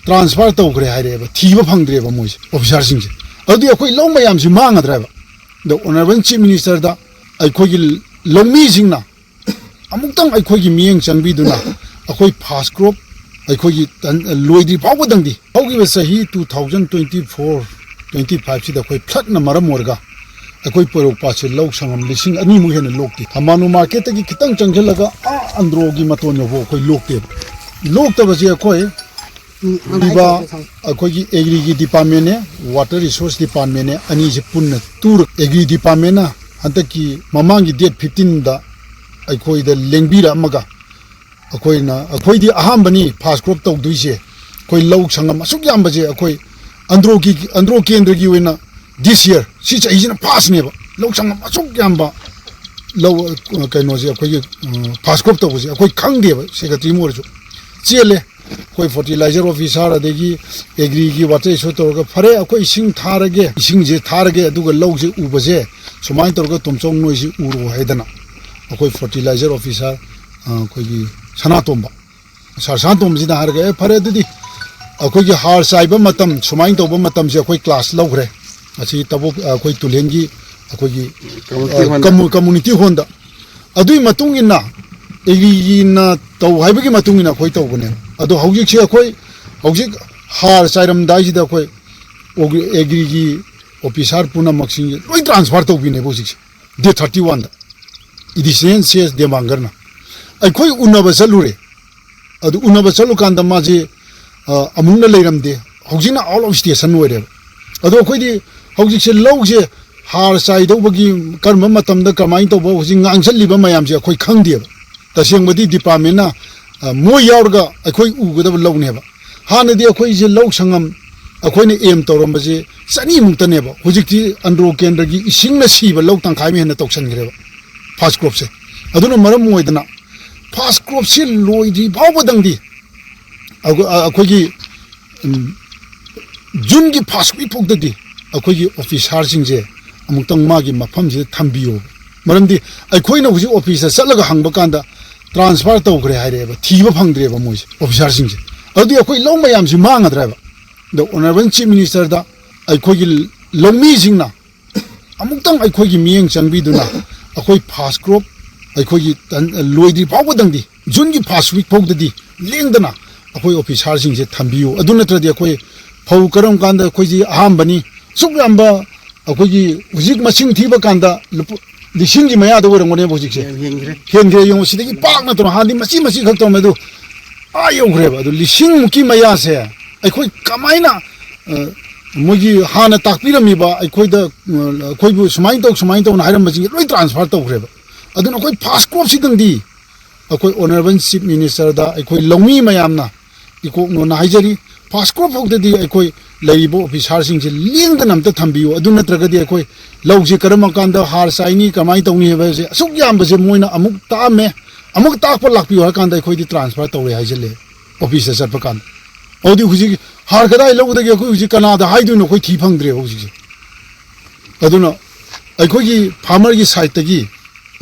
transfer तौरे है थीब फंग्रेब मोई officer Singh अखोई लौ मैम से मांगद्रेब ऑनरेबल चीफ मिनिस्टर अखोई लौमी अमुक्तंग अखोई मियेंग चंबीदुना अखोई फास्ट क्रॉप अखोई लोइद्री फाउबदंगी हौगिबे सही 2024-25 सिदा अखोई फ्लडना मरम ओरगा अखोई पोरोपा से लौ संगम लिसिंग अनी मु हेन लोकती हमानु मार्केट की खितंग चंगलगा अंद्रोगी मतोन यो अखोई लोकते लोकतबजे अखोई दिबा अखोई एग्री की डिपार्टमेंट ने वाटर रिसोर्स डिपार्टमेंट ने अनी से पुन्न टूर एग्री डिपार्टमेंट ना हंतक की ममांगी डेट 15 दा अखोई द लेंगबीरा अमगा अखोई ना अखोई दी अहम बनी फास्ट क्रॉप तौदुइसे अखोई लौ संगम असुक याम बजे अखोई अंद्रो केंद्र की वेना दिस ईयर सी चाहिए फास्ट ने लौ संगम असुक याम बा लौ कइनो जे अखोई फास्ट क्रॉप तौबजे अखोई खंगदे सेक्रेटरी मोरजो चेले कोई फर्टिलाइजर ऑफिसर अदेगी एग्री की वाटर इशू तौर फरे अखोई इसिंग थारगे इसिंग जे थारगे अदुगा लौ जे उबजे सुमाइन तौर तुमचोंग नोइसी उरो हैदना अखोई फर्टिलाइजर ऑफिसर अखोई सनातोंबा सर सनातोंब जिना हारगे फरे दुदी अखोई हार साइब मतम सुमाइन तौब मतम से अखोई क्लास लौग्रे असी तबो अखोई तुलेंगी अखोई कम्युनिटी होंदा अदुई मतुंग इना एग्री ना तौ हाइबगी मतुंग इना अखोई तौबने अदो हौजिक से अखोई हौजिक हार साइरम दाइजिदा अखोई एग्री की ऑफिसर पुना मक्सिंग लोई ट्रांसफर तौबिने बोजिक डे 31 दा इडिशन सेस देमांगरना अखोई उन्नब चलुरे अदु उन्नब चलु कांदा माजे अमुंगना लेरमदे हौजिना आउट ऑफ स्टेशन ओइरे अदो अखोइदि हौजिक से लौजे हार साइदौबगी कर्म मतमदा कमाइन तौबो हौजिक ngang मयाम से अखोई खंगदे तसेंगबदी डिपार्टमेंट ना मोय यावरगा अखोई उगदब लौनेबा हानदि अखोई जे लौ संगम अखोइने एम तौरमबजे सनी मुक्तनेबा हौजिकति अंड्रो केंद्र की इसिंगना सीबा लौ तंखाइ मेहना तौसनग्रेबा फास्ट क्रॉप से अदुना मरम मोइदना फास्ट क्रॉप से लोइदी फाउबदंगी अखोई जून की फास्ट वीक फोकददी अखोई ऑफिसर सिंह जे अमुक्तंग मागी मफम जे थंबियो मरमदी अखोइना हुजी ऑफिस चलगा हंगबा कांदा ट्रांसफर तौग्रे हाइरेबा थीब फंग्रेबा मोइ ऑफिसर सिंह जे अदु अखोई लौ मयाम से मांगद्रेबा द ऑनरेबल चीफ मिनिस्टर दा अखोई लौमी सिंगना अमुक्तंग अखोई मियेंग चंबीदुना अखोई फास्ट क्रॉप अखोई लोइद्री फाउबदंगी जून की फास्ट वीक फोकददी लेंगदना अखोई ऑफिसर सिंह से थंबियो अदु नत्रदि अखोई फौ करम कांदा अखोई जी अहम बनी सुक याम्बा अखोई हुजिक मसिंग थीबा कांदा लिसिंग की मया दो रंगोने बोजिक से हेंग्रे यों सिदगी पाक न तो हांदी मसी मसी खक तो मेदु आ योंग्रेबा दु लिसिंग मुकी मया से अखोई कमाइना मोगी हाना ताकपिरमीबा अखोई द अखोई बु सुमाइन तो हाइरम बजिंग लोई ट्रांसफर तौग्रेबा अदुन अखोई फास्ट क्रॉप सिदंदी अखोई ऑनरेबल चीफ मिनिस्टर दा अखोई लौमी मयामना इकोक नो नाइजरी फास्ट क्रॉप होगददी अखोई लैबो ऑफिसर सिंह से लेंगदन अमता थंबियो अदु नत्रगदी अखोई लौजे करम कांदा हार साइनी कमाई तौनी हेबसे असुक यामबसे मोइना अमुक तामे अमुक ताकप लाकपियो हकांदा अखोई दि ट्रांसफर तौरे हाइजले ऑफिस से चटप कान औदी हुजी हार कदाई लौदगी अखोई हुजी कनादा हाइदुनो अखोई थी फंगद्रे हुजी अदुना अखोई फार्मर की साइड तगी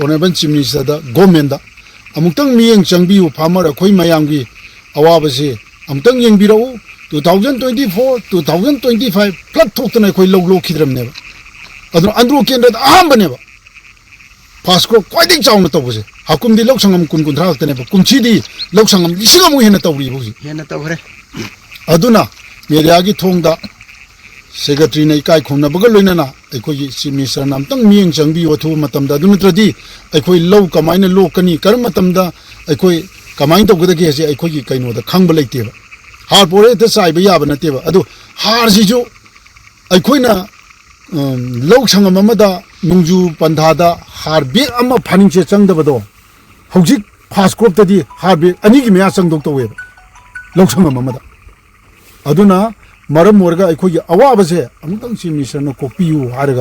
ऑनरेबल चीफ मिनिस्टर दा गवर्नमेंट दा अमुक्तंग मियेंग चंगबियो फार्मर अखोई मयामगी अवाबसे अमुक्तंग येंगबिरो 2024-2025 फ्लड थोक्तना अखोई लौ लोखिद्रमनेबा अदुना अंद्रो केंद्र अहम बनेबा फास्ट क्रॉप क्वाइटिंग चाउन तौबसे हाकुमदी लौ संगम कुन कुन थराक्तनेबा कुमचीदी लौ संगम लिसिंग अमु हेना तौरी बुजी हेना तौरे अदुना मेडिया की थोंगदा सेक्रेटरी ने इकाई खुमनबगा लोइनना अखोई चीफ मिनिस्टर नामतंग मियेंग चंगबियो थु मतमदा अदु नत्रदि अखोई लौ कमाइना लोकनी कर मतमदा अखोई कमाइन तौगदगे से अखोई कइनोदा खंगबा लेतेबा हार पोरे त साइबा याबा नतेबा अदु हार सिजु अखोइना लौ संगम अमदा नुंजु पंधादा हार बेग अमा फानिंग से चंगदबदो हौजिक फास्ट क्रॉप तदि हार बेग अनी की मया चंगदोक तौवेबा लौ संगम अमदा अदुना मरम मोरगा अखोई अवाबसे अमुतंग चीफ मिनिस्टर न कोपियु हारगा